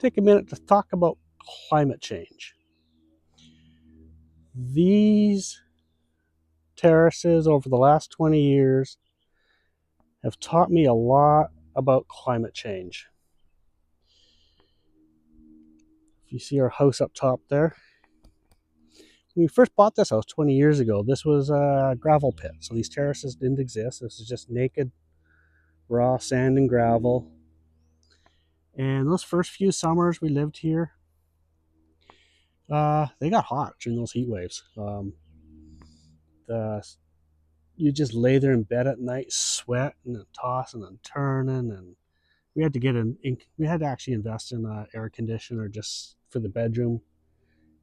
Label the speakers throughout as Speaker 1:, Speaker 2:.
Speaker 1: take a minute to talk about climate change. These terraces over the last 20 years have taught me a lot about climate change. If you see our house up top there, when we first bought this house 20 years ago, this was a gravel pit. So these terraces didn't exist. This is just naked, raw sand and gravel. And those first few summers we lived here, they got hot during those heat waves. You just lay there in bed at night, sweating and tossing and turning, and we had to actually invest in an air conditioner just for the bedroom,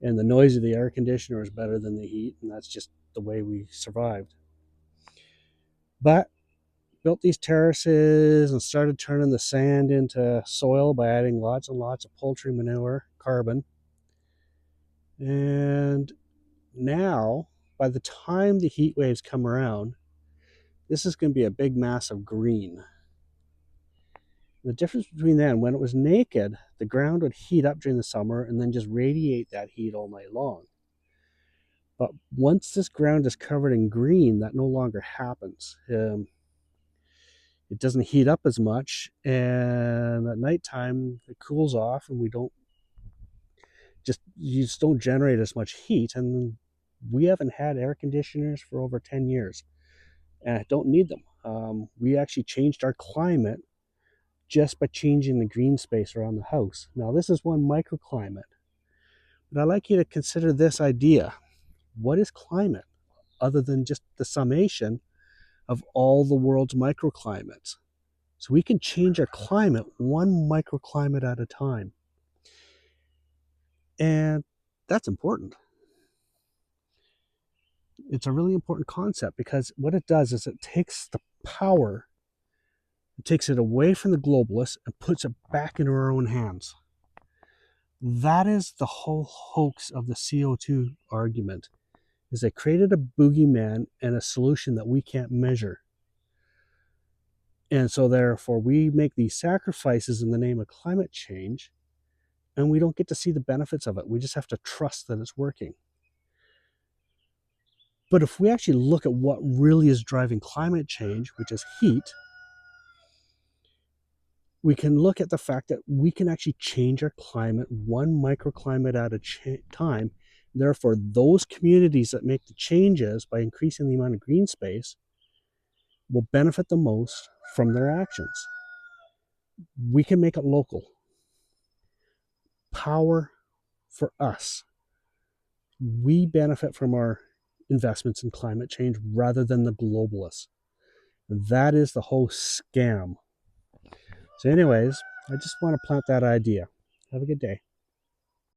Speaker 1: and the noise of the air conditioner is better than the heat, and that's just the way we survived. But built these terraces and started turning the sand into soil by adding lots and lots of poultry manure, carbon. And now, by the time the heat waves come around, this is going to be a big mass of green. The difference between then, when it was naked, the ground would heat up during the summer and then just radiate that heat all night long. But once this ground is covered in green, that no longer happens. It doesn't heat up as much, and at nighttime it cools off, and you just don't generate as much heat. And we haven't had air conditioners for over 10 years, and I don't need them. We actually changed our climate just by changing the green space around the house. Now, this is one microclimate, but I'd like you to consider this idea. What is climate other than just the summation of all the world's microclimates? So we can change our climate one microclimate at a time. And that's important. It's a really important concept, because what it does is it takes the power, it takes it away from the globalists and puts it back into our own hands. That is the whole hoax of the CO2 argument, is they created a boogeyman and a solution that we can't measure. And so therefore we make these sacrifices in the name of climate change, and we don't get to see the benefits of it. We just have to trust that it's working. But if we actually look at what really is driving climate change, which is heat, we can look at the fact that we can actually change our climate one microclimate at a time. Therefore, those communities that make the changes by increasing the amount of green space will benefit the most from their actions. We can make it local. Power for us. We benefit from our investments in climate change rather than the globalists. That is the whole scam. So anyways, I just want to plant that idea. Have a good day.